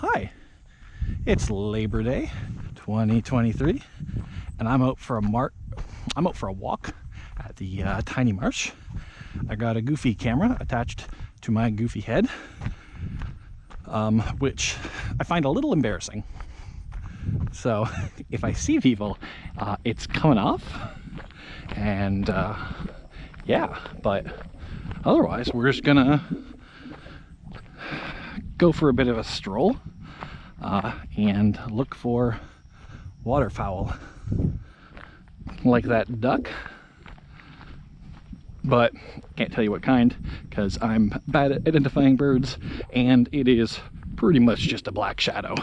Hi, it's Labor Day 2023 and I'm out for a walk at the Tiny Marsh. I got a goofy camera attached to my goofy head, which I find a little embarrassing. So if I see people, it's coming off, and yeah, but otherwise we're just gonna go for a bit of a stroll and look for waterfowl like that duck, but can't tell you what kind because I'm bad at identifying birds, and it is pretty much just a black shadow.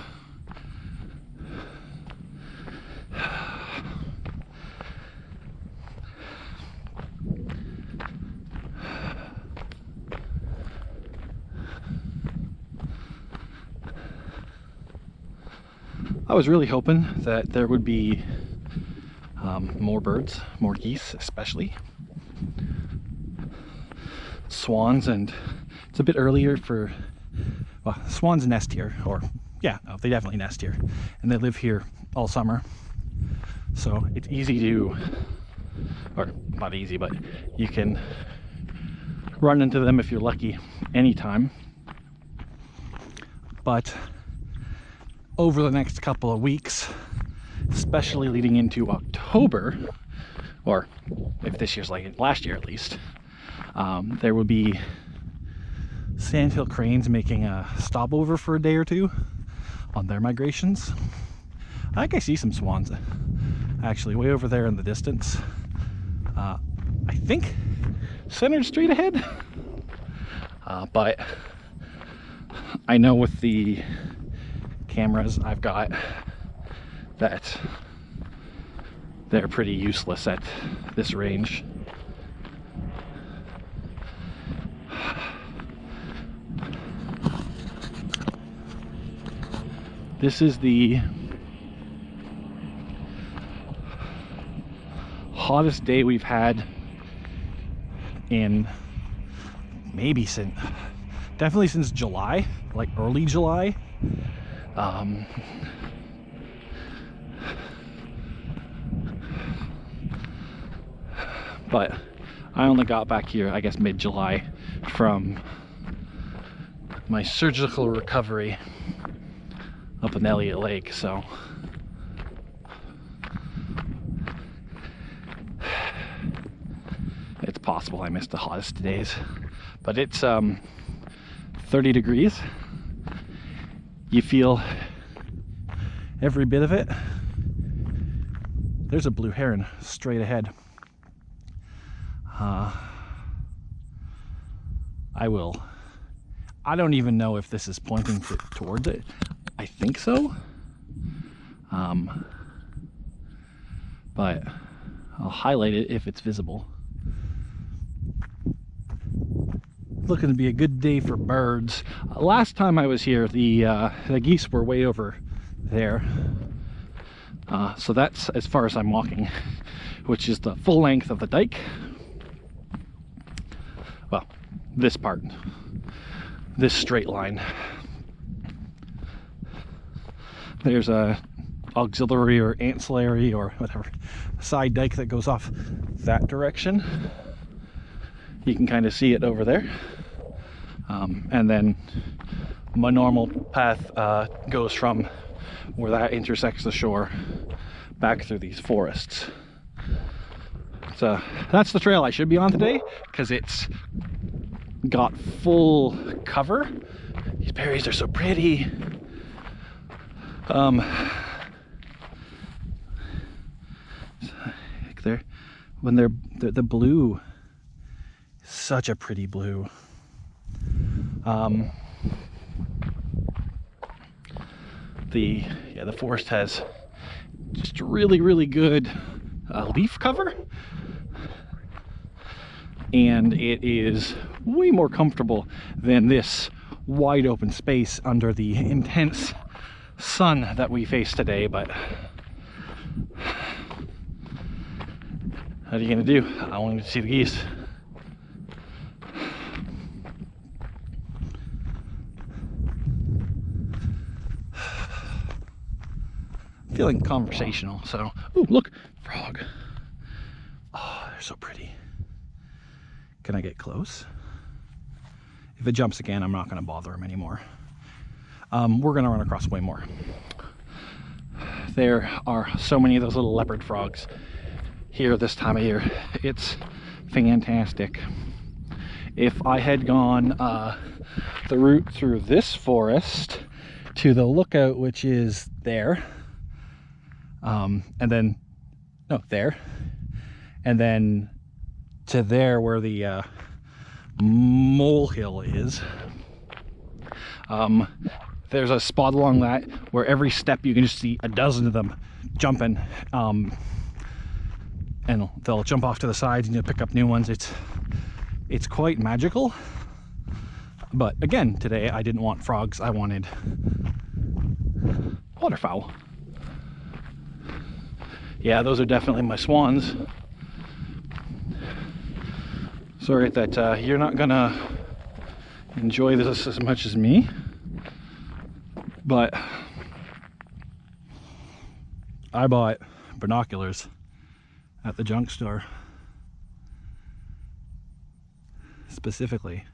I was really hoping that there would be more birds, more geese especially, swans, and it's a bit earlier for, well, swans nest here, or yeah, no, they definitely nest here, and they live here all summer, so it's easy to, or not easy, but you can run into them if you're lucky anytime. But over the next couple of weeks, especially leading into October, or if this year's like last year at least, there will be sandhill cranes making a stopover for a day or two on their migrations. I think I see some swans actually way over there in the distance. I think centered straight ahead, but I know with the cameras I've got that they're pretty useless at this range. This is the hottest day we've had in maybe definitely since July, like early July. But I only got back here, I guess, mid-July from my surgical recovery up in Elliott Lake, so it's possible I missed the hottest days. But it's 30 degrees. You feel every bit of it. There's a blue heron straight ahead. I don't even know if this is pointing towards it. I think so. But I'll highlight it if it's visible. Looking to be a good day for birds. Last time I was here, the geese were way over there. So that's as far as I'm walking, which is the full length of the dike. Well, this part, this straight line. There's a auxiliary or ancillary or whatever side dike that goes off that direction. You can kind of see it over there. And then my normal path goes from where that intersects the shore back through these forests. So that's the trail I should be on today, because it's got full cover. These berries are so pretty. When they're the blue, such a pretty blue. The forest has just really good leaf cover, and it is way more comfortable than this wide open space under the intense sun that we face today. But what are you gonna do? I wanted to see the geese. feeling conversational. So, ooh, look, frog. Oh, they're so pretty. Can I get close? If it jumps again, I'm not going to bother him anymore. We're going to run across way more. There are so many of those little leopard frogs here this time of year. It's fantastic. If I had gone the route through this forest to the lookout, which is there, and then, no, there, and then to there where the molehill is, there's a spot along that where every step you can just see a dozen of them jumping, and they'll jump off to the sides and you'll pick up new ones. It's quite magical. But again, today I didn't want frogs, I wanted waterfowl. Yeah, those are definitely my swans. Sorry that you're not gonna enjoy this as much as me, but I bought binoculars at the junk store specifically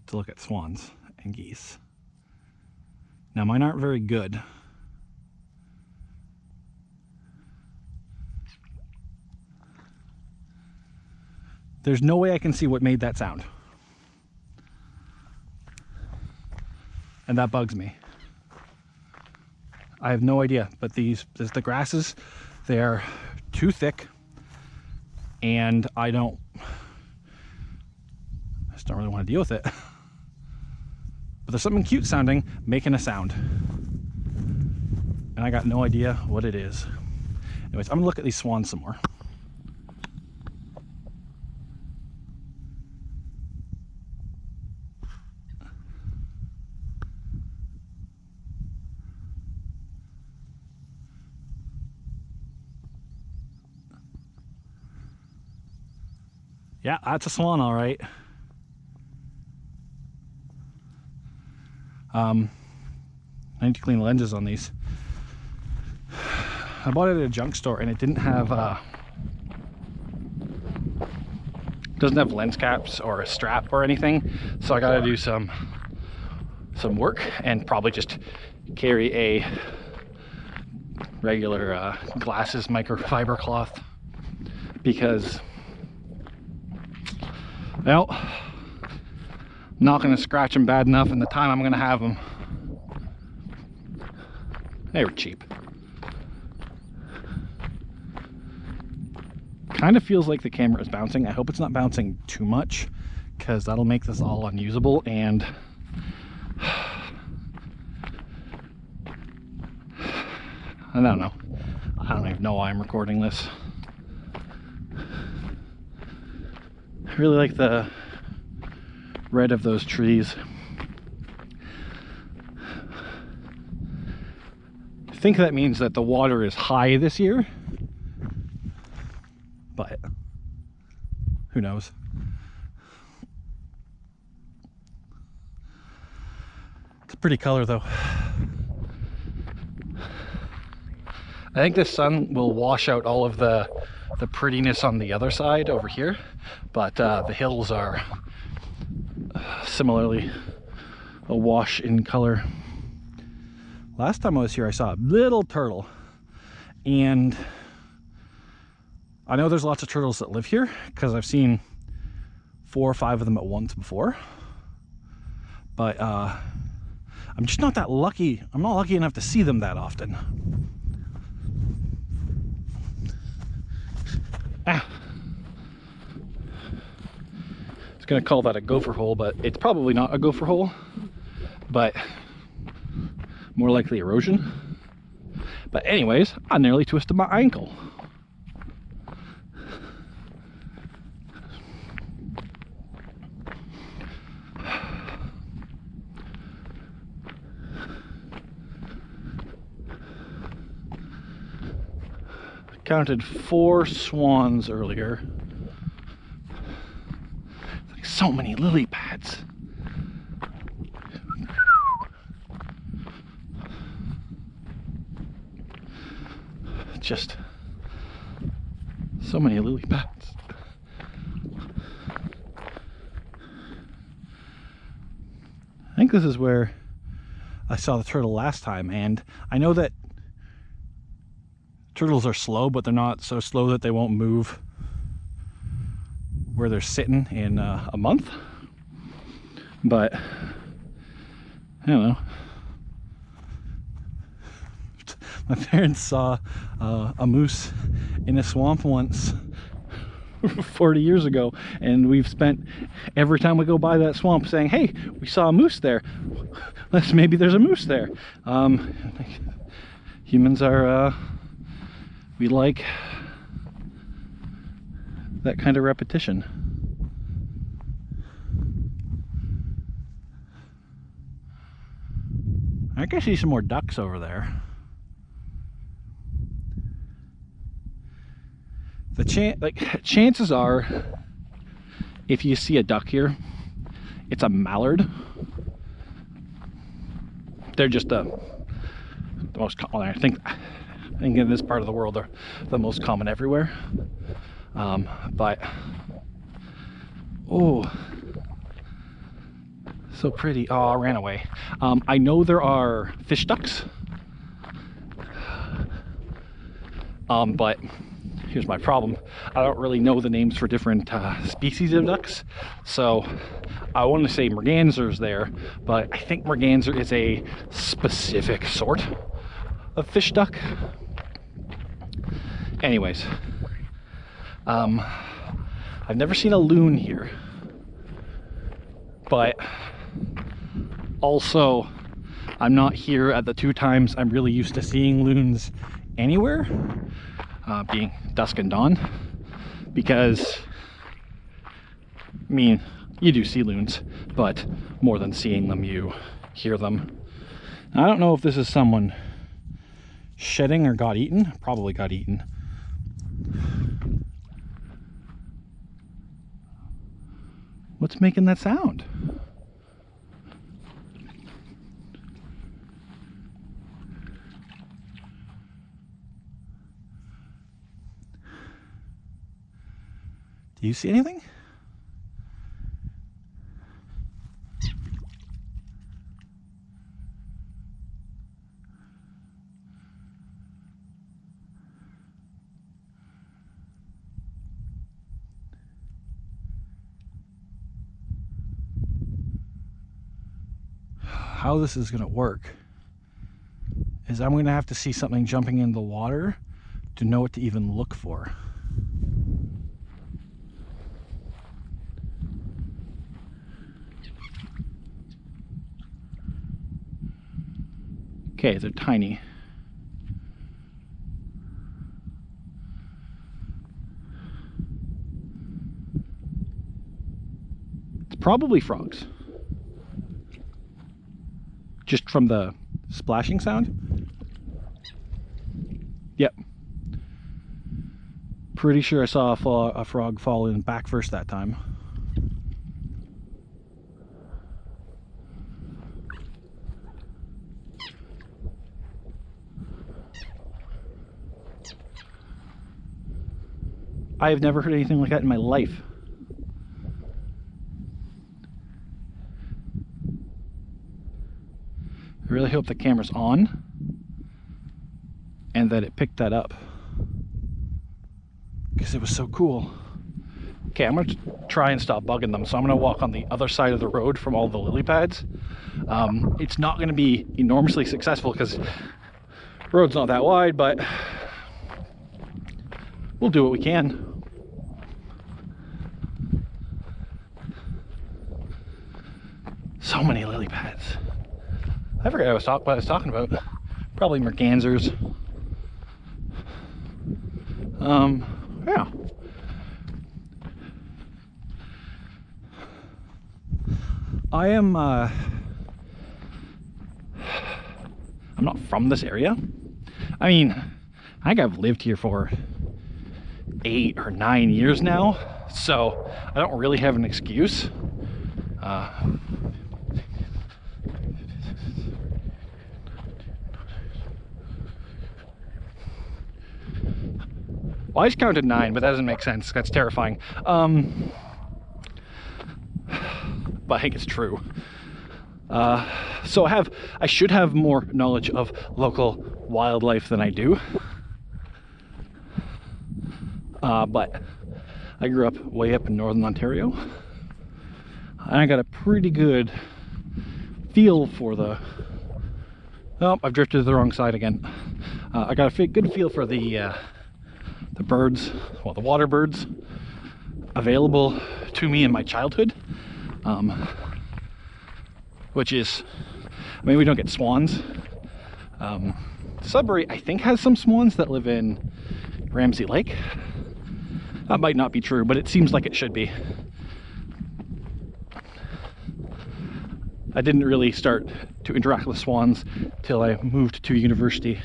to look at swans and geese. Now mine aren't very good. There's no way I can see what made that sound. And that bugs me. I have no idea, but the grasses, they're too thick, and I just don't really want to deal with it. But there's something cute sounding, making a sound. And I got no idea what it is. Anyways, I'm gonna look at these swans some more. Yeah, that's a swan, all right. I need to clean the lenses on these. I bought it at a junk store and it didn't have doesn't have lens caps or a strap or anything, so I got to do some work and probably just carry a regular glasses microfiber cloth, because, well, I'm not going to scratch them bad enough in the time I'm going to have them. They were cheap. Kind of feels like the camera is bouncing. I hope it's not bouncing too much, because that'll make this all unusable, and I don't know. I don't even know why I'm recording this. I really like the red of those trees. I think that means that the water is high this year, but who knows? It's a pretty color though. I think the sun will wash out all of the prettiness on the other side over here, but the hills are similarly awash in color. Last time I was here I saw a little turtle, and I know there's lots of turtles that live here because I've seen 4 or 5 of them at once before, but I'm just not that lucky. I'm not lucky enough to see them that often. Ah. I was gonna call that a gopher hole, but it's probably not a gopher hole, but more likely erosion. But anyways, I nearly twisted my ankle. Counted 4 swans earlier. Like so many lily pads. just so many lily pads. I think this is where I saw the turtle last time, and I know that turtles are slow, but they're not so slow that they won't move where they're sitting in a month. But I don't know. My parents saw a moose in a swamp once 40 years ago, and we've spent every time we go by that swamp saying, hey, we saw a moose there. Maybe there's a moose there. Humans are, we like that kind of repetition. I can see some more ducks over there. Chances are, if you see a duck here, it's a mallard. They're just the most common. I think in this part of the world they're the most common everywhere. But oh, so pretty. Oh, I ran away. I know there are fish ducks, but here's my problem. I don't really know the names for different species of ducks, so I want to say merganser's there, but I think merganser is a specific sort of fish duck. Anyways, I've never seen a loon here, but also I'm not here at the 2 times I'm really used to seeing loons anywhere, being dusk and dawn, because I mean, you do see loons, but more than seeing them, you hear them. I don't know if this is someone shedding or got eaten. Probably got eaten. What's making that sound? Do you see anything? How this is going to work is I'm going to have to see something jumping in the water to know what to even look for. Okay, they're tiny. It's probably frogs. Just from the splashing sound? Yep. Pretty sure I saw a frog fall in back first that time. I have never heard anything like that in my life. I really hope the camera's on and that it picked that up, because it was so cool. Okay, I'm gonna try and stop bugging them, so I'm gonna walk on the other side of the road from all the lily pads. It's not gonna be enormously successful because the road's not that wide, but we'll do what we can. So many lily pads. I forgot what I was talking about. Probably mergansers. Yeah. I am, I'm not from this area. I mean, I think I've lived here for 8 or 9 years now, so I don't really have an excuse. Well, I just counted 9, but that doesn't make sense. That's terrifying. But I think it's true. So I should have more knowledge of local wildlife than I do. But I grew up way up in northern Ontario, and I got a pretty good feel for the... Oh, I've drifted to the wrong side again. I got a good feel for the birds, well, the water birds available to me in my childhood. Which is, I mean, we don't get swans. Sudbury, I think, has some swans that live in Ramsey Lake. That might not be true, but it seems like it should be. I didn't really start to interact with swans till I moved to university,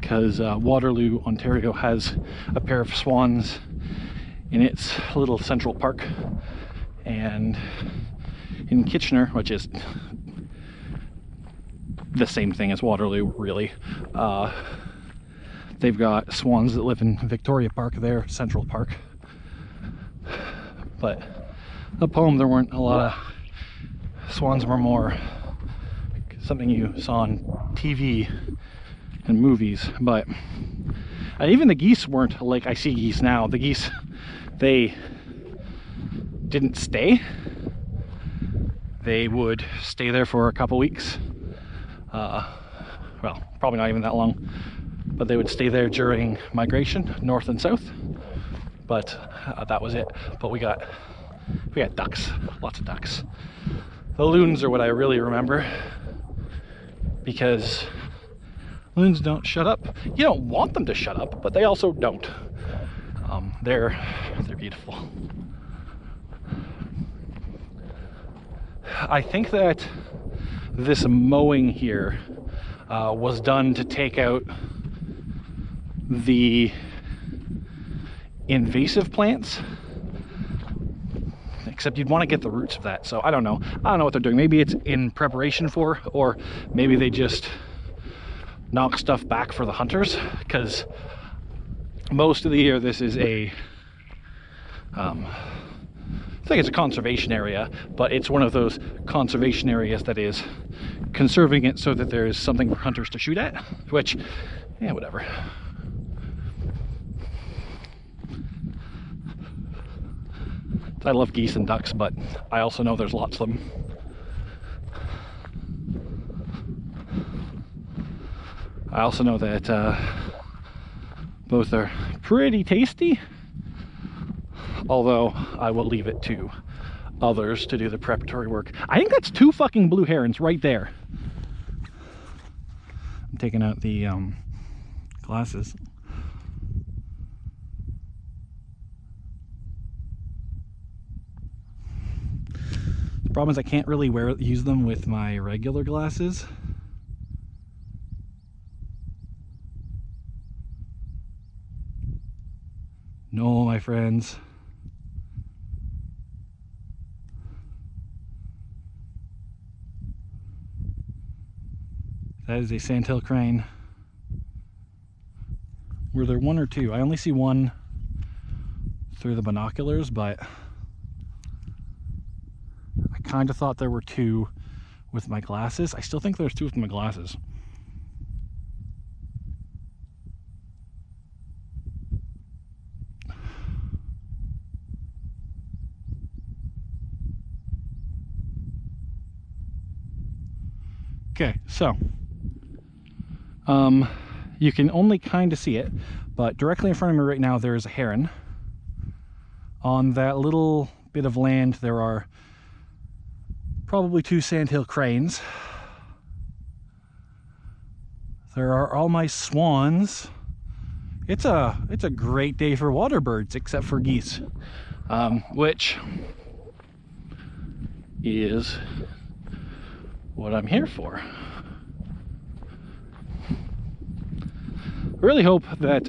because Waterloo, Ontario has a pair of swans in its little central park, and in Kitchener, which is the same thing as Waterloo, really, they've got swans that live in Victoria Park, their Central Park. But up home there weren't a lot of swans, were more something you saw on TV and movies. But and even the geese weren't like I see geese now. The geese, they didn't stay. They would stay there for a couple weeks. Well, probably not even that long, but they would stay there during migration, north and south. But that was it. But we got ducks, lots of ducks. The loons are what I really remember, because loons don't shut up. You don't want them to shut up, but they also don't. They're beautiful. I think that this mowing here was done to take out the invasive plants, except you'd want to get the roots of that. So I don't know what they're doing. Maybe it's in preparation for, or maybe they just knock stuff back for the hunters, because most of the year this is a I think it's a conservation area, but it's one of those conservation areas that is conserving it so that there's something for hunters to shoot at, which, yeah, whatever. I love geese and ducks, but I also know there's lots of them. I also know that both are pretty tasty, although I will leave it to others to do the preparatory work. I think that's 2 fucking blue herons right there. I'm taking out the glasses. The problem is I can't really use them with my regular glasses. No, my friends. That is a sandhill crane. Were there 1 or 2? I only see 1 through the binoculars, but I kind of thought there were 2 with my glasses. I still think there's 2 with my glasses. Okay, so you can only kind of see it, but directly in front of me right now there is a heron. On that little bit of land there are probably 2 sandhill cranes. There are all my swans. It's a great day for water birds, except for geese, which is what I'm here for. I really hope that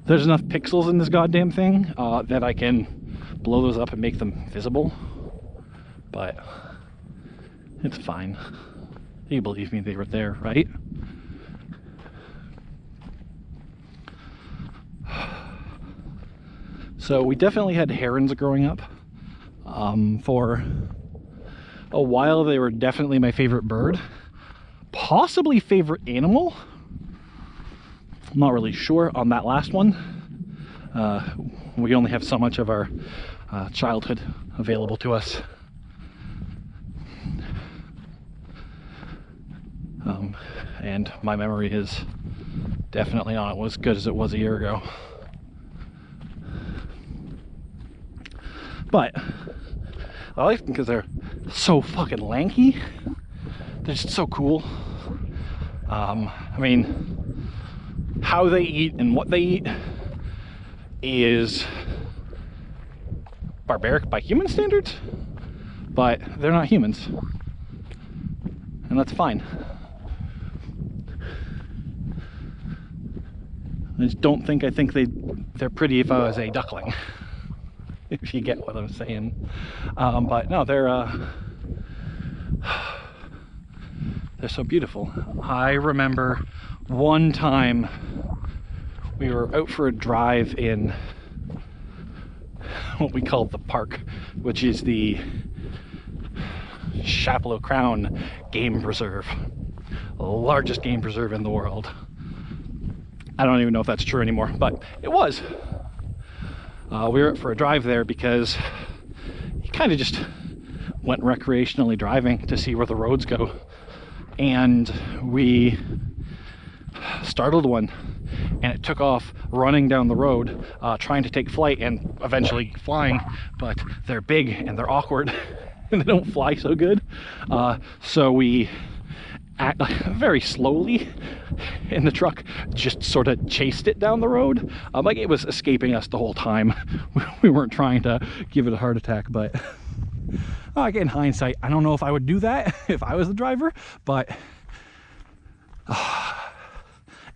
there's enough pixels in this goddamn thing that I can blow those up and make them visible, but it's fine. You believe me, they were there, right? So we definitely had herons growing up. For a while they were definitely my favorite bird, possibly favorite animal. I'm not really sure on that last one. We only have so much of our childhood available to us. And my memory is definitely not as good as it was a year ago. But I like them because they're so fucking lanky. They're just so cool. I mean, how they eat and what they eat is barbaric by human standards, but they're not humans, and that's fine. I just don't think they're pretty if I was a duckling, if you get what I'm saying. But no, they're so beautiful. I remember one time we were out for a drive in what we call the park, which is the Chapleau Crown Game Preserve, the largest game preserve in the world. I don't even know if that's true anymore, but it was. We were out for a drive there because you kind of just went recreationally driving to see where the roads go, and we startled one, and it took off running down the road, trying to take flight and eventually flying, but they're big and they're awkward and they don't fly so good. So we very slowly in the truck just sort of chased it down the road. Like it was escaping us the whole time. We weren't trying to give it a heart attack, but in hindsight, I don't know if I would do that if I was the driver, but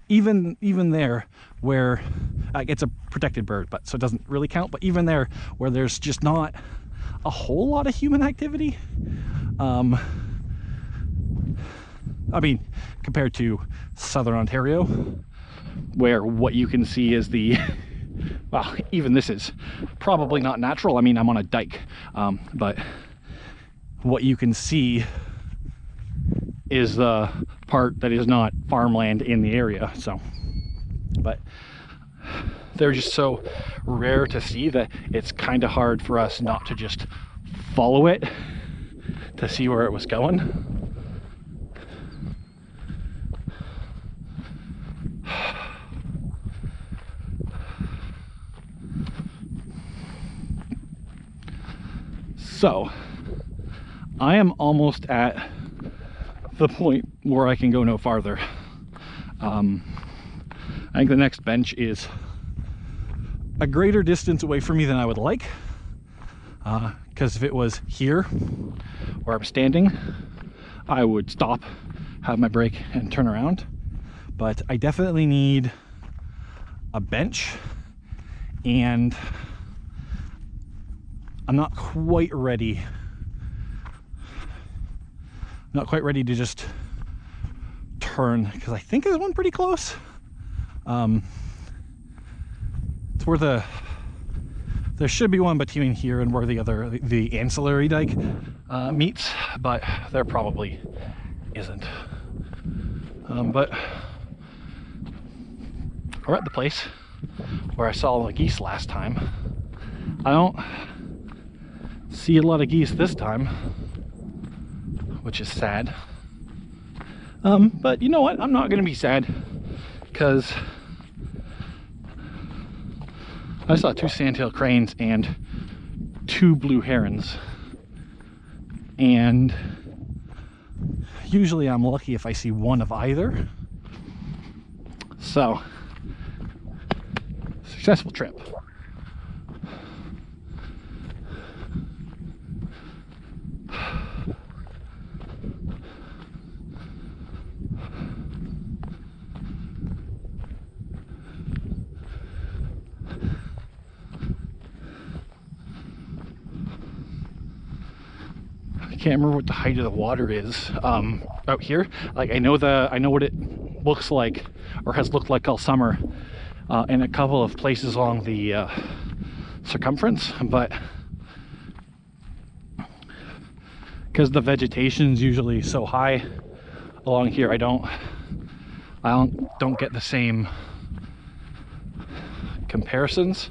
even there where it's a protected bird, but so it doesn't really count, but even there where there's just not a whole lot of human activity, I mean, compared to southern Ontario, where what you can see is the well, even this is probably not natural. I mean, I'm on a dyke, but what you can see is the part that is not farmland in the area. So, but they're just so rare to see that it's kind of hard for us not to just follow it to see where it was going. So I am almost at the point where I can go no farther. I think the next bench is a greater distance away from me than I would like, because if it was here where I'm standing, I would stop, have my break, and turn around. But I definitely need a bench, and I'm not quite ready to just turn, because I think there's one pretty close. It's where there should be one between here and where the ancillary dike meets, but there probably isn't. But we're at the place where I saw the geese last time. I don't see a lot of geese this time, which is sad. But you know what? I'm not going to be sad, because I saw 2 sandhill cranes and 2 blue herons. And usually I'm lucky if I see one of either. So, successful trip. I can't remember what the height of the water is out here. Like I know what it looks like, or has looked like all summer, in a couple of places along the circumference, but because the vegetation's usually so high along here, I don't get the same comparisons.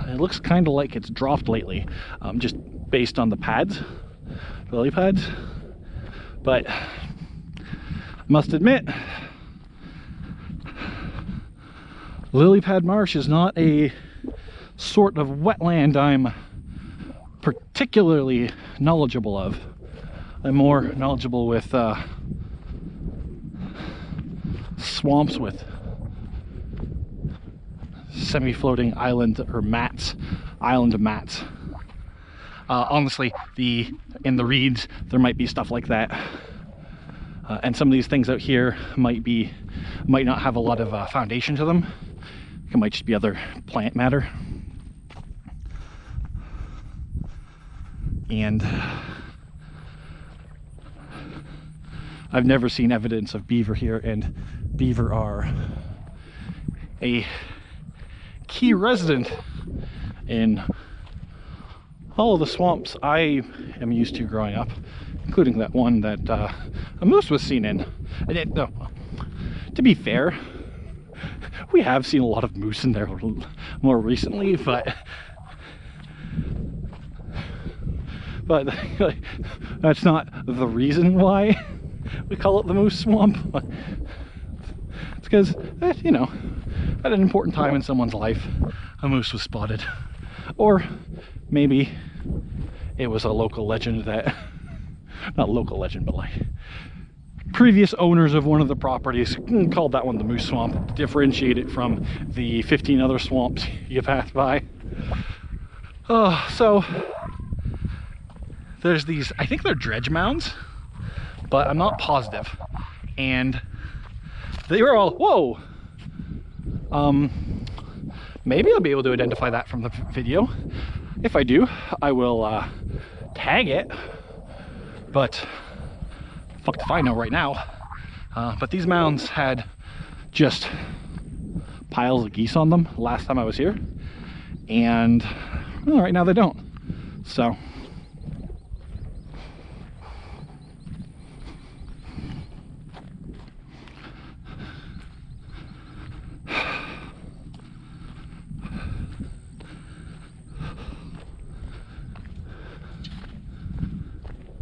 It looks kind of like it's dropped lately, just based on the pads, lily pads. But I must admit, lily pad marsh is not a sort of wetland I'm particularly knowledgeable of. I'm more knowledgeable with swamps with semi-floating island or mats, island mats. Honestly, in the reeds there might be stuff like that, and some of these things out here might not have a lot of foundation to them. It might just be other plant matter. And I've never seen evidence of beaver here, and beaver are a key resident in all of the swamps I am used to growing up, including that one that a moose was seen in. And no, to be fair, we have seen a lot of moose in there more recently, but that's not the reason why we call it the moose swamp. It's because, you know, at an important time in someone's life, a moose was spotted. Or maybe it was a local legend that, not local legend, but like previous owners of one of the properties called that one the moose swamp to differentiate it from the 15 other swamps you pass by. So there's these, I think they're dredge mounds, but I'm not positive. And they were all, whoa! Maybe I'll be able to identify that from the video. If I do, I will tag it, but fuck if I know right now. But these mounds had just piles of geese on them last time I was here, and well, right now they don't. So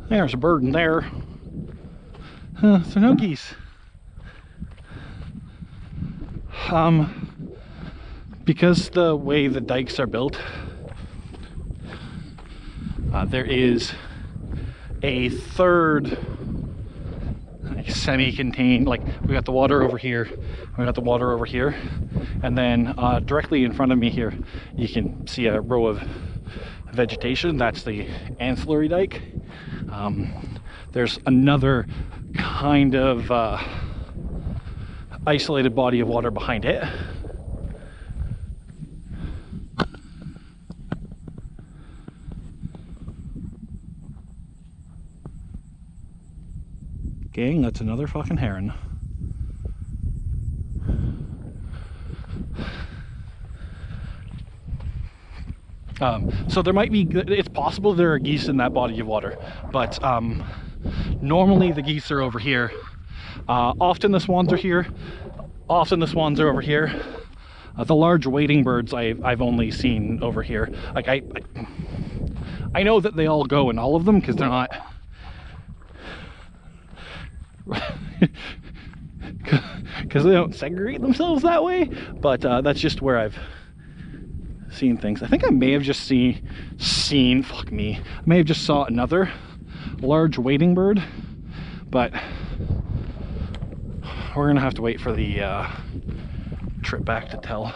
there's a bird in there. So no geese. Because the way the dikes are built, there is a third semi-contained, like we got the water over here, we got the water over here, and then directly in front of me here you can see a row of vegetation. That's the ancillary dike. There's another kind of isolated body of water behind it. Gang, that's another fucking heron. So there might be, it's possible there are geese in that body of water, but normally the geese are over here. Often the swans are here. Often the swans are over here. The large wading birds I've only seen over here. Like I know that they all go in all of them because they're not because they don't segregate themselves that way, but that's just where I've seen things. I think I may have just seen fuck me, I may have just saw another large wading bird, but we're gonna have to wait for the trip back to tell.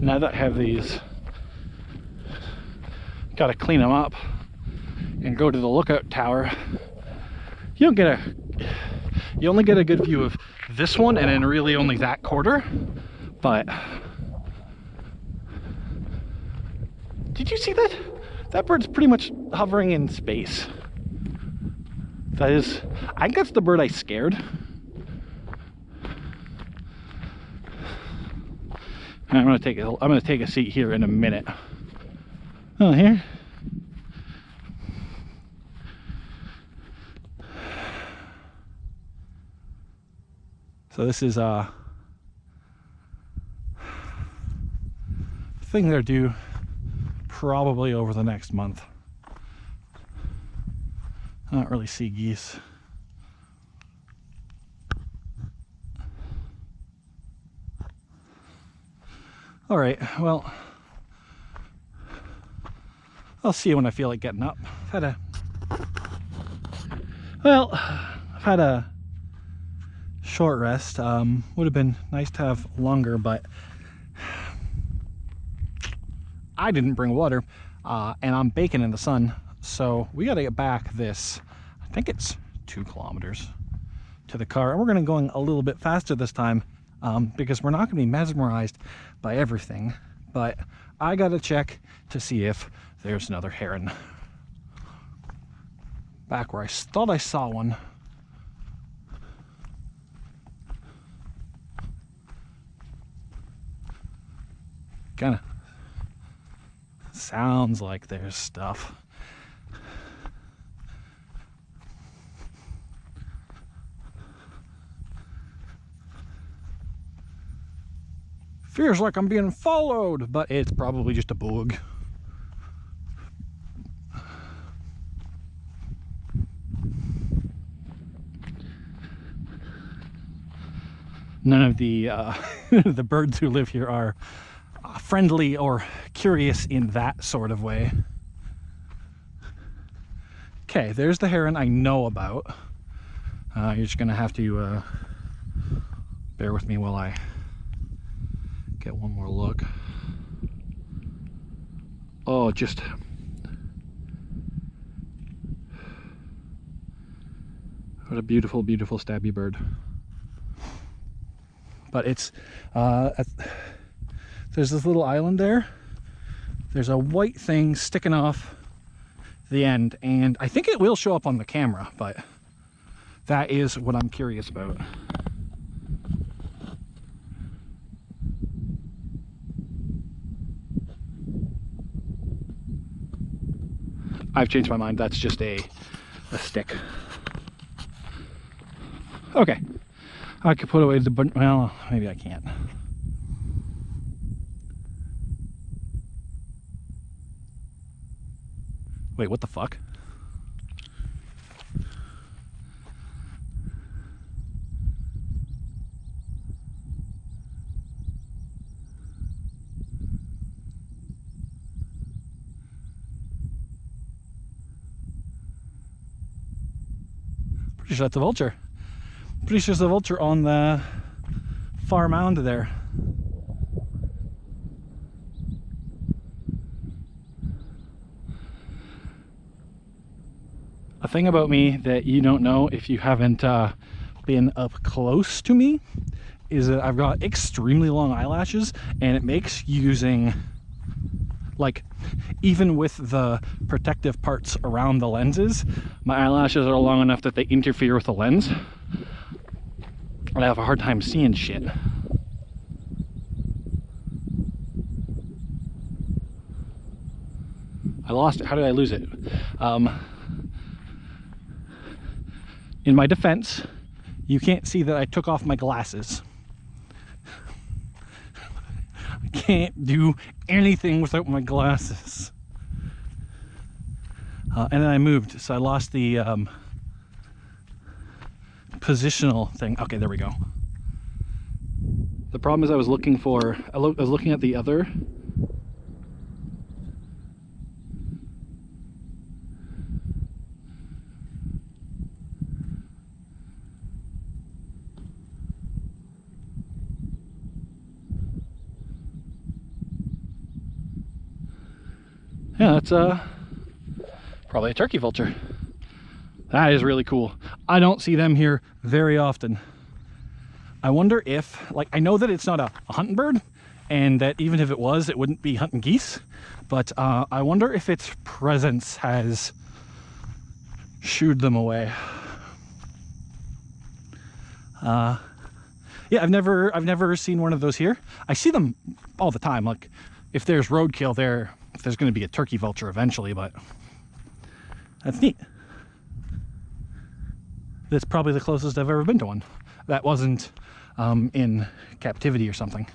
Now that I have these, gotta clean them up and go to the lookout tower. You only get a good view of this one and then really only that quarter, but Did you see that? That bird's pretty much hovering in space. That is, I think that's the bird I scared. I'm gonna take a seat here in a minute. Oh, here. So this is a thing they're due probably over the next month. I don't really see geese. All right, well, I'll see you when I feel like getting up. I've had a short rest. Would have been nice to have longer, but I didn't bring water, and I'm baking in the sun, so we got to get back this, I think it's 2 kilometers to the car, and we're going to be going a little bit faster this time, because we're not going to be mesmerized by everything, but I got to check to see if there's another heron back where I thought I saw one. Kind of sounds like there's stuff. Feels like I'm being followed, but it's probably just a bug. None of the the birds who live here are friendly or curious in that sort of way. Okay, there's the heron I know about. You're just gonna have to bear with me while I get one more look. Oh, just what a beautiful, beautiful stabby bird. But it's there's this little island there. There's a white thing sticking off the end, and I think it will show up on the camera, but that is what I'm curious about. I've changed my mind. That's just a stick. Okay. I could put away the, well, maybe I can't. Wait, what the fuck? Pretty sure that's a vulture. Pretty sure it's a vulture on the far mound there. A thing about me that you don't know if you haven't been up close to me is that I've got extremely long eyelashes, and it makes using, like, even with the protective parts around the lenses, my eyelashes are long enough that they interfere with the lens. And I have a hard time seeing shit. I lost it. How did I lose it? In my defense, you can't see that I took off my glasses. I can't do anything without my glasses. And then I moved, so I lost the positional thing. Okay, there we go. The problem is I was looking at the other. Yeah, that's probably a turkey vulture. That is really cool. I don't see them here very often. I wonder if, like, I know that it's not a hunting bird, and that even if it was, it wouldn't be hunting geese. But I wonder if its presence has shooed them away. Yeah, I've never seen one of those here. I see them all the time. Like, if there's roadkill there, there's going to be a turkey vulture eventually, but that's neat. That's probably the closest I've ever been to one. That wasn't in captivity or something.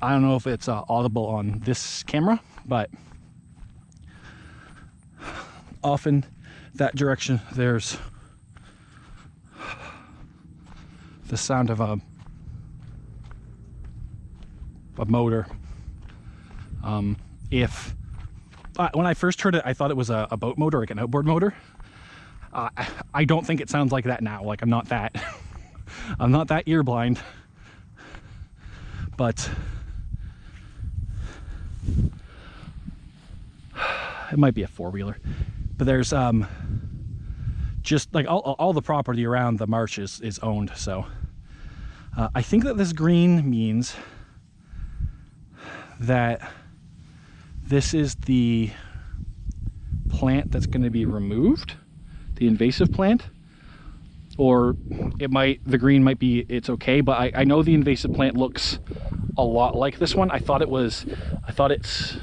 I don't know if it's audible on this camera, but often that direction there's the sound of a motor. When I first heard it, I thought it was a boat motor, like an outboard motor. I don't think it sounds like that now. Like, I'm not that I'm not that ear blind, but it might be a four-wheeler. But there's just like all the property around the marsh is owned, so I think that this green means that this is the plant that's going to be removed, the invasive plant. Or the green might be it's okay, but I know the invasive plant looks a lot like this one. I thought its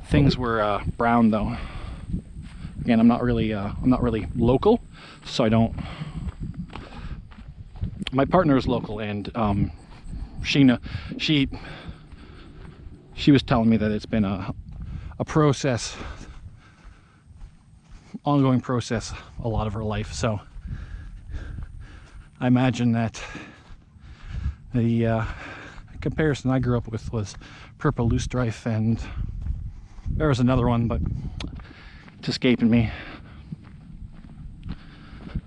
things were brown though. Again, I'm not really local, so I don't. My partner is local, and she was telling me that it's been a process, ongoing process, a lot of her life. So I imagine that the comparison I grew up with was purple loosestrife, and there was another one, but it's escaping me.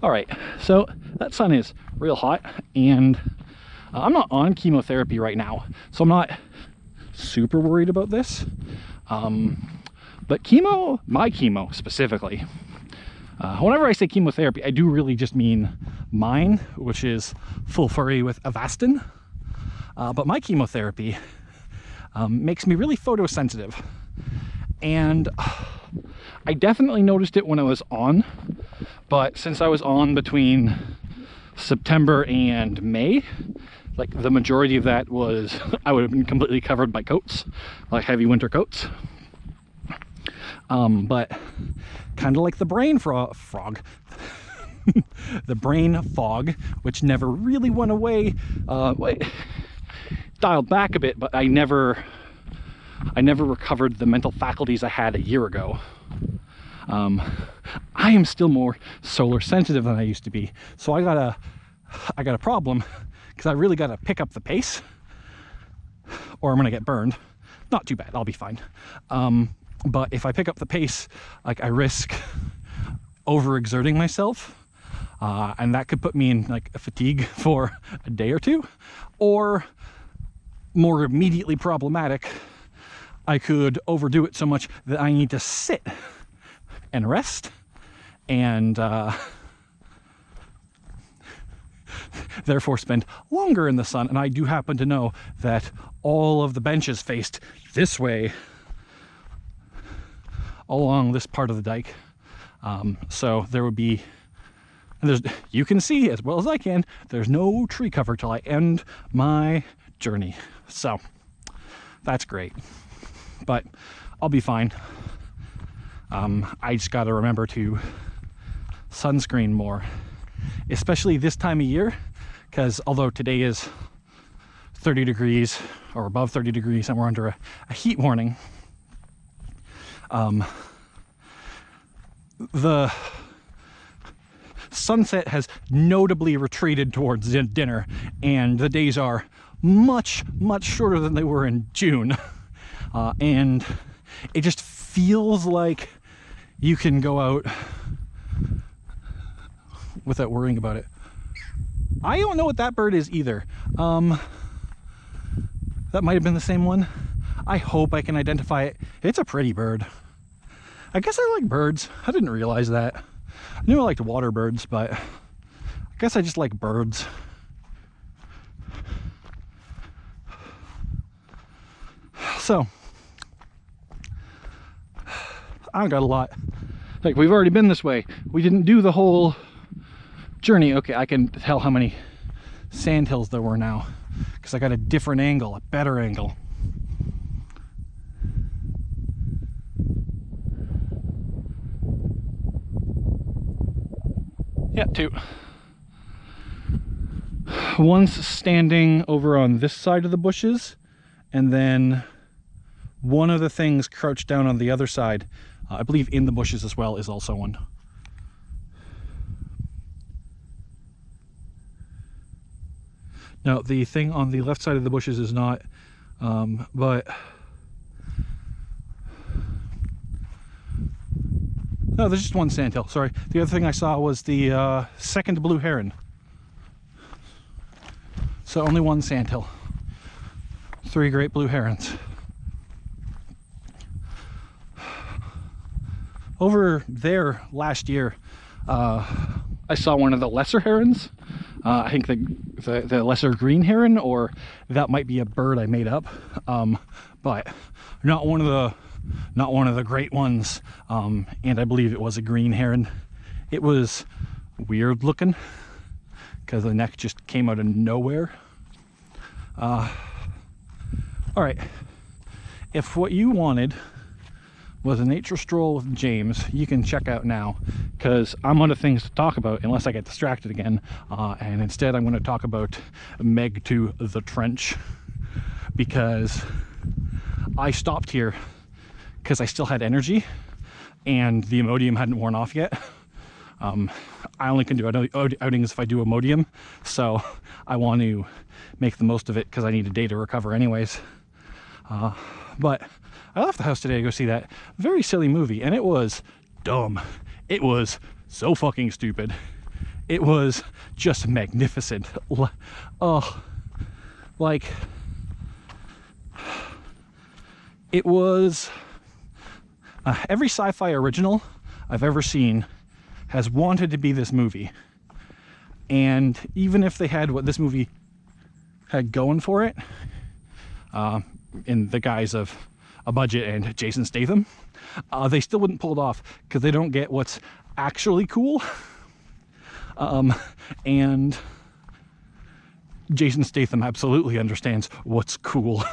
All right, so that sun is real hot, and I'm not on chemotherapy right now, so I'm not super worried about this. But my chemo specifically, whenever I say chemotherapy, I do really just mean mine, which is fulfurry with Avastin. But my chemotherapy makes me really photosensitive, and I definitely noticed it when I was on, but since I was on between September and May, like the majority of that was I would have been completely covered by coats, like heavy winter coats. But kind of like the brain frog, the brain fog, which never really went away, dialed back a bit, but I never recovered the mental faculties I had a year ago. I am still more solar sensitive than I used to be, so I got a problem, because I really got to pick up the pace or I'm gonna get burned. Not too bad, I'll be fine. But if I pick up the pace, like, I risk overexerting myself, and that could put me in like a fatigue for a day or two, or more immediately problematic, I could overdo it so much that I need to sit and rest, and therefore spend longer in the sun. And I do happen to know that all of the benches faced this way along this part of the dike, so there would be, you can see as well as I can, there's no tree cover till I end my journey, so that's great. But I'll be fine. I just got to remember to sunscreen more, especially this time of year, because although today is 30 degrees or above 30 degrees and we're under a heat warning, the sunset has notably retreated towards dinner, and the days are much shorter than they were in June. And it just feels like you can go out without worrying about it. I don't know what that bird is either. That might have been the same one. I hope I can identify it. It's a pretty bird. I guess I like birds. I didn't realize that. I knew I liked water birds, but guess I just like birds. So, I don't got a lot. Like, we've already been this way. We didn't do the whole journey. Okay, I can tell how many sandhills there were now, because I got a different angle, a better angle. Yeah, 2. One's standing over on this side of the bushes, and then one of the things crouched down on the other side, I believe in the bushes as well, is also one. Now, the thing on the left side of the bushes is not, but... No, there's just one sandhill, sorry. The other thing I saw was the second blue heron. So only one sandhill. 3 great blue herons. Over there last year, I saw one of the lesser herons. I think the lesser green heron, or that might be a bird I made up, but not one of the great ones. And I believe it was a green heron. It was weird looking because the neck just came out of nowhere. All right, if what you wanted was a nature stroll with James, you can check out now, because I'm out of things to talk about unless I get distracted again, and instead I'm going to talk about Meg to the Trench, because I stopped here because I still had energy and the Imodium hadn't worn off yet. I only can do outings if I do Imodium, so I want to make the most of it because I need a day to recover anyways. But I left the house today to go see that very silly movie, and it was dumb. It was so fucking stupid. It was just magnificent. Oh, like, it was... every sci-fi original I've ever seen has wanted to be this movie. And even if they had what this movie had going for it, in the guise of a budget and Jason Statham, they still wouldn't pull it off because they don't get what's actually cool. And Jason Statham absolutely understands what's cool.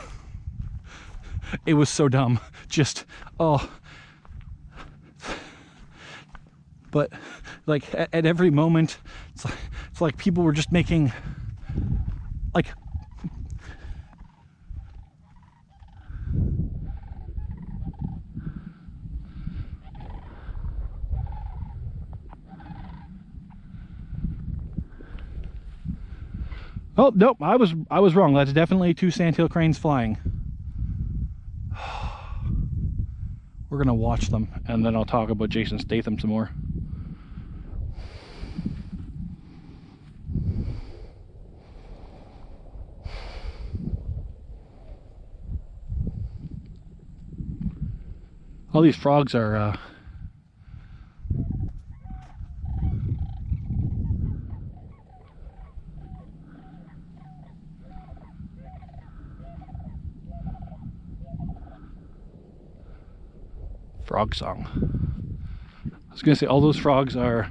It was so dumb. Just, oh. But like at every moment, it's like people were just making, like, oh, nope, I was wrong. That's definitely 2 sandhill cranes flying. We're gonna watch them, and then I'll talk about Jason Statham some more. All these frogs are frog song. I was gonna say all those frogs are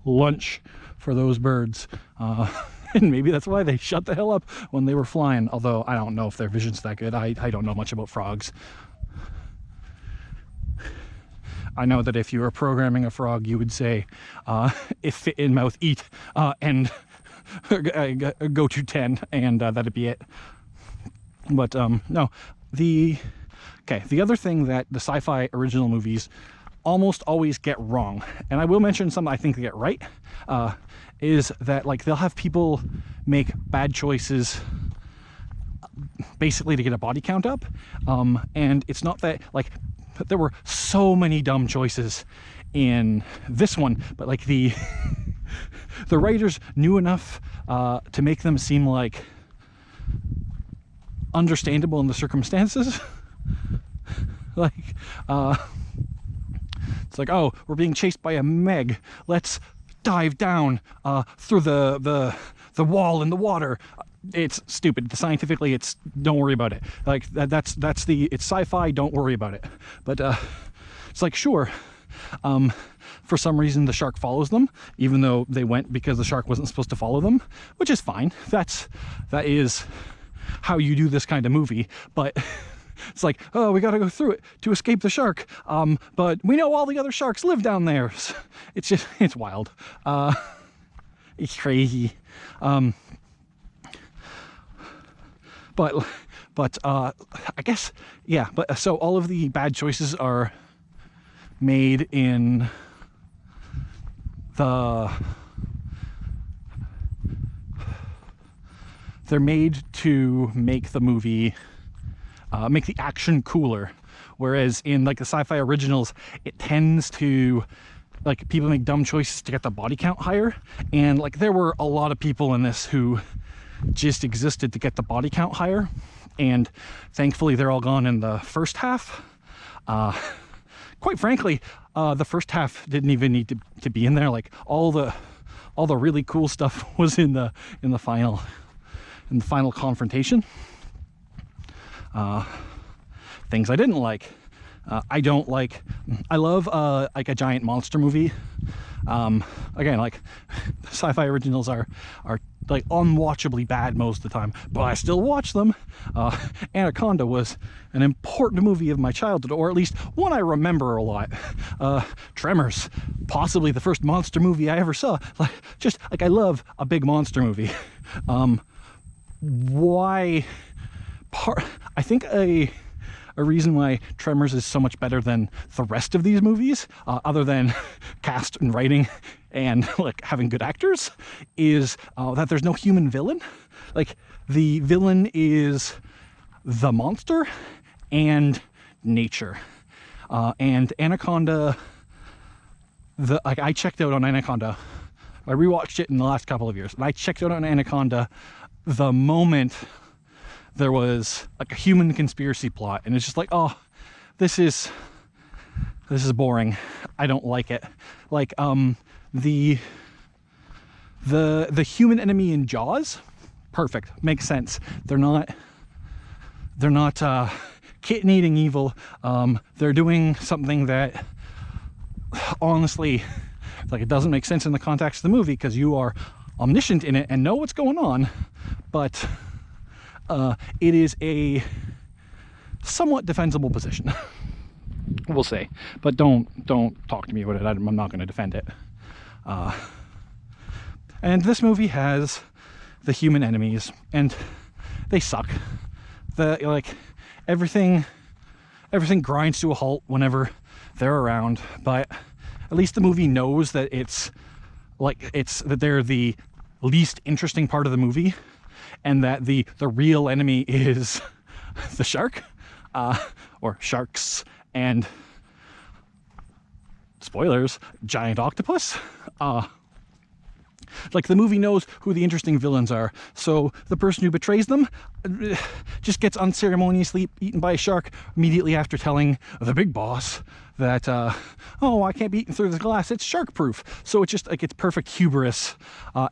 lunch for those birds, and maybe that's why they shut the hell up when they were flying, although I don't know if their vision's that good. I don't know much about frogs. I know that if you were programming a frog, you would say, if fit in mouth, eat, and go to 10, and that'd be it. But no, the other thing that the sci-fi original movies almost always get wrong, and I will mention some I think they get right, is that, like, they'll have people make bad choices basically to get a body count up, and it's not that, like, there were so many dumb choices in this one, but like the writers knew enough to make them seem like understandable in the circumstances. Like, it's like, oh, we're being chased by a Meg. Let's dive down through the wall in the water. It's stupid. Scientifically, it's don't worry about it. Like that's it's sci-fi. Don't worry about it. But it's like, sure. For some reason, the shark follows them, even though they went because the shark wasn't supposed to follow them, which is fine. That is how you do this kind of movie. But it's like, oh, we got to go through it to escape the shark. But we know all the other sharks live down there. It's just, it's wild. It's crazy. But I guess, yeah, but so all of the bad choices are made in they're made to make the movie, make the action cooler. Whereas in like the sci-fi originals, it tends to, like, people make dumb choices to get the body count higher. And like there were a lot of people in this who just existed to get the body count higher, and thankfully they're all gone in the first half. Quite frankly, the first half didn't even need to be in there. Like all the really cool stuff was in the final confrontation. Things I didn't like. I love like a giant monster movie. Again, like sci-fi originals are like unwatchably bad most of the time, but I still watch them. Anaconda was an important movie of my childhood, or at least one I remember a lot. Tremors, possibly the first monster movie I ever saw. Like, just like, I love a big monster movie. I think a reason why Tremors is so much better than the rest of these movies, other than cast and writing and like having good actors, is that there's no human villain. Like, the villain is the monster and nature. And Anaconda, I checked out on Anaconda. I rewatched it in the last couple of years, and I checked out on Anaconda the moment there was like a human conspiracy plot, and it's just like, oh, this is boring. I don't like it. Like the human enemy in Jaws, perfect, makes sense. They're not kitten-eating evil. They're doing something that honestly, like, it doesn't make sense in the context of the movie because you are omniscient in it and know what's going on, but it is a somewhat defensible position. We'll say, but don't talk to me about it. I'm not going to defend it. And this movie has the human enemies, and they suck. Everything grinds to a halt whenever they're around. But at least the movie knows that that they're the least interesting part of the movie, and that the real enemy is the shark, or sharks, and spoilers, giant octopus. Like, the movie knows who the interesting villains are, so the person who betrays them just gets unceremoniously eaten by a shark immediately after telling the big boss that, oh, I can't be eaten through the glass, it's shark proof. So it's just like, it's perfect hubris,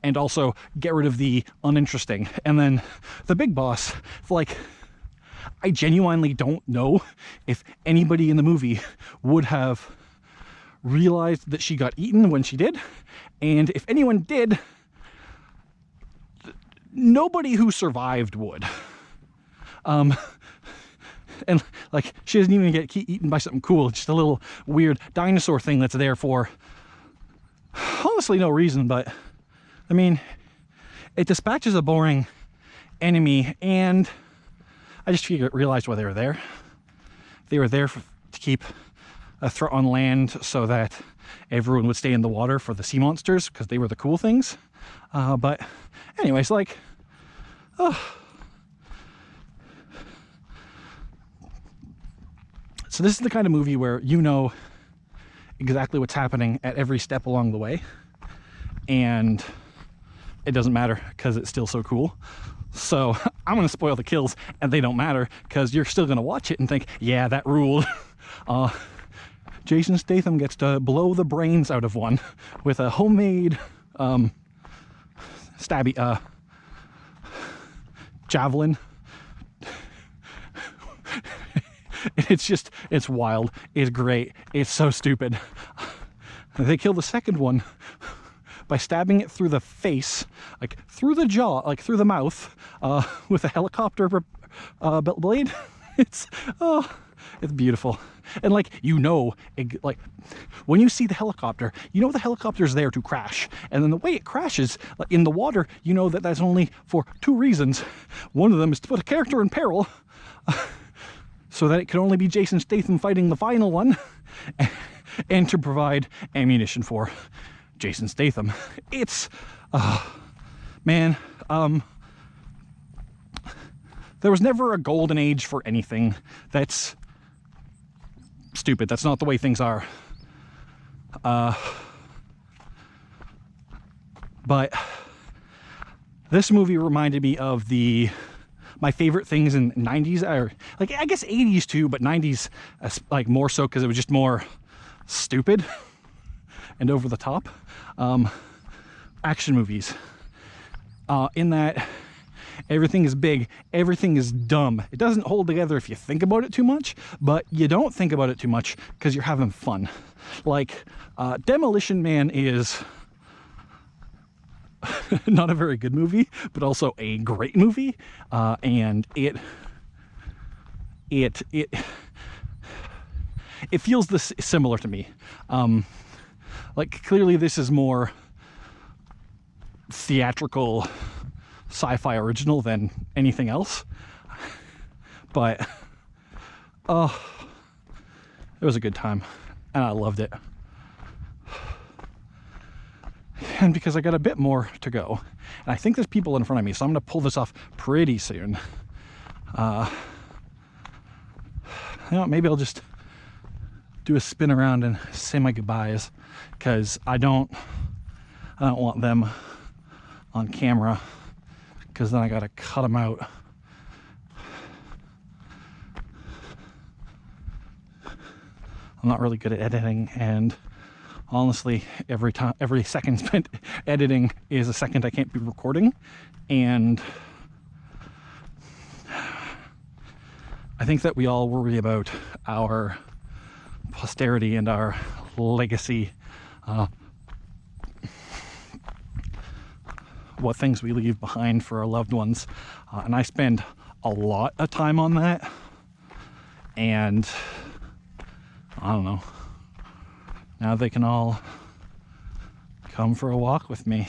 and also get rid of the uninteresting. And then the big boss, like, I genuinely don't know if anybody in the movie would have realized that she got eaten when she did, and if anyone did, nobody who survived would. And like, she doesn't even get eaten by something cool, just a little weird dinosaur thing that's there for honestly no reason. But I mean, it dispatches a boring enemy, and I just realized why they were there. They were there to keep a threat on land so that everyone would stay in the water for the sea monsters, because they were the cool things. But anyways, like, so this is the kind of movie where you know exactly what's happening at every step along the way, and it doesn't matter because it's still so cool. So I'm going to spoil the kills, and they don't matter because you're still going to watch it and think, yeah, that ruled. Jason Statham gets to blow the brains out of one with a homemade stabby javelin. It's wild. It's great. It's so stupid. They kill the second one by stabbing it through the face, like through the jaw, like through the mouth, with a helicopter blade. It's beautiful. And like, like when you see the helicopter, the helicopter's there to crash. And then the way it crashes in the water, that that's only for two reasons. One of them is to put a character in peril, so that it can only be Jason Statham fighting the final one, and to provide ammunition for Jason Statham. It's, man, there was never a golden age for anything. That's stupid. That's not the way things are. But this movie reminded me of my favorite things in 90s, or like, I guess 80s too, but 90s like more so because it was just more stupid and over the top. Action movies, in that everything is big, everything is dumb. It doesn't hold together if you think about it too much, but you don't think about it too much because you're having fun. Like, Demolition Man is not a very good movie, but also a great movie, and it feels similar to me. Like, clearly this is more theatrical sci-fi original than anything else, but it was a good time and I loved it. And because I got a bit more to go, and I think there's people in front of me, so I'm going to pull this off pretty soon. Maybe I'll just do a spin around and say my goodbyes, because I don't want them on camera, because then I gotta cut them out. I'm not really good at editing, and honestly, every second spent editing is a second I can't be recording, and I think that we all worry about our posterity and our legacy, what things we leave behind for our loved ones, and I spend a lot of time on that, and I don't know, now they can all come for a walk with me.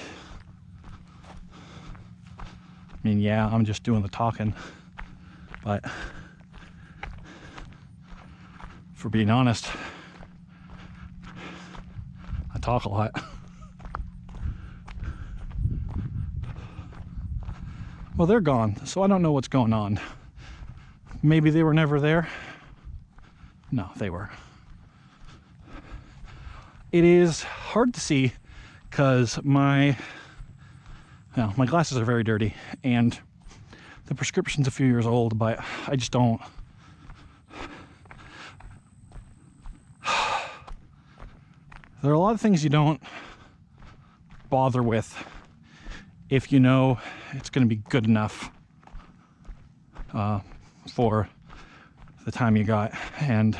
I mean, yeah, I'm just doing the talking, but for being honest, I talk a lot. Well, they're gone, so I don't know what's going on. Maybe they were never there. No, they were. It is hard to see because my glasses are very dirty, and the prescription's a few years old, but I just don't. There are a lot of things you don't bother with if you know it's going to be good enough for the time you got, and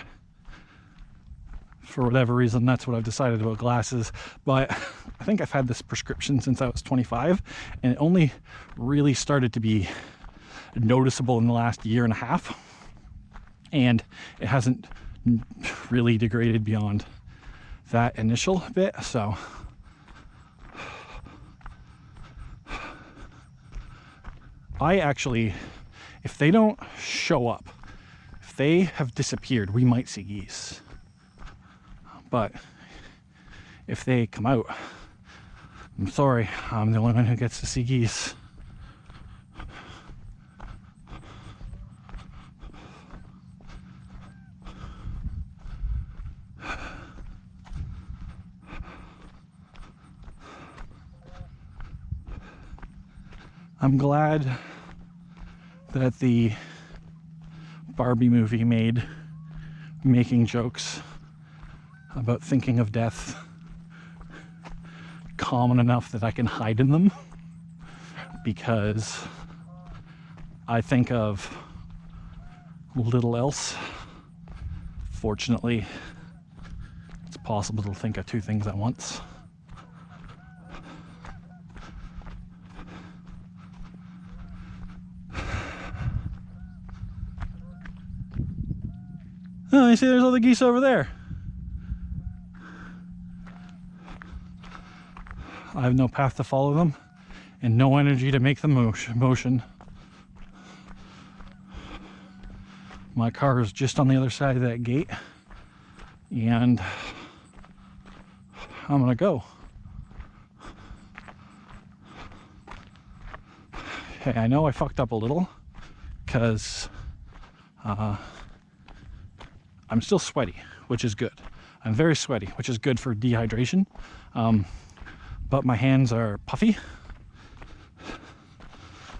for whatever reason that's what I've decided about glasses. But I think I've had this prescription since I was 25, and it only really started to be noticeable in the last year and a half, and it hasn't really degraded beyond that initial bit. So I actually, if they don't show up, if they have disappeared, we might see geese. But if they come out, I'm sorry, I'm the only one who gets to see geese. I'm glad that the Barbie movie made making jokes about thinking of death common enough that I can hide in them, because I think of little else. Fortunately, it's possible to think of two things at once. Oh, you see there's all the geese over there. I have no path to follow them and no energy to make the motion. My car is just on the other side of that gate, and I'm gonna go. Hey, I know I fucked up a little because I'm still sweaty, which is good. I'm very sweaty, which is good for dehydration. But my hands are puffy,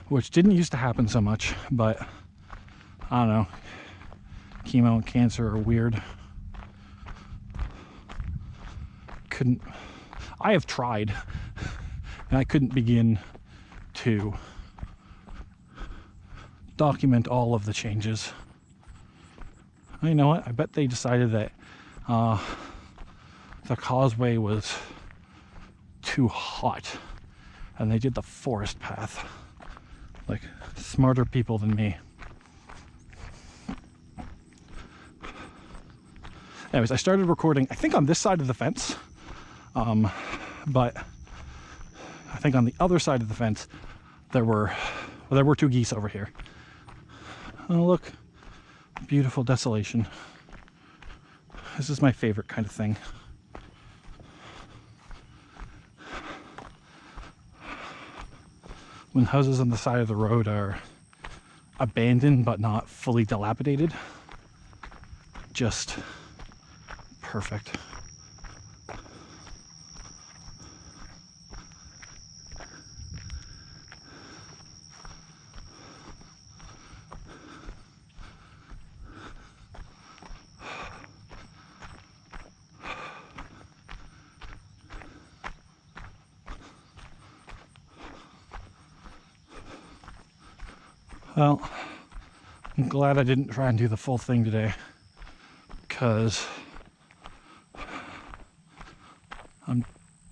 which didn't used to happen so much, but I don't know. Chemo and cancer are weird. I have tried, and I couldn't begin to document all of the changes. You know what? I bet they decided that the causeway was too hot, and they did the forest path. Like, smarter people than me. Anyways, I started recording, I think on this side of the fence, but I think on the other side of the fence there were two geese over here. Oh look, beautiful desolation. This is my favorite kind of thing. When houses on the side of the road are abandoned but not fully dilapidated, just perfect. Well, I'm glad I didn't try and do the full thing today, because I'm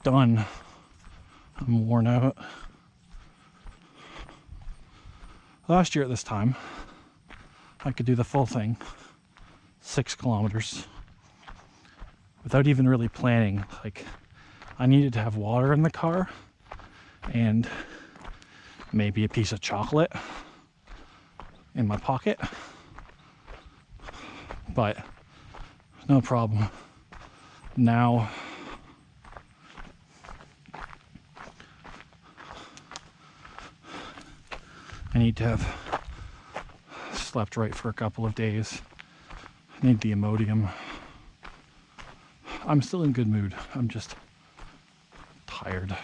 done. I'm worn out. Last year at this time, I could do the full thing, 6 kilometers, without even really planning. Like, I needed to have water in the car and maybe a piece of chocolate in my pocket, but no problem. Now I need to have slept right for a couple of days. I need the Imodium. I'm still in good mood. I'm just tired.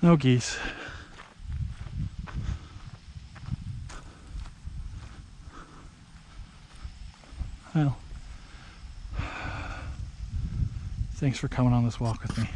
No geese. Well, thanks for coming on this walk with me.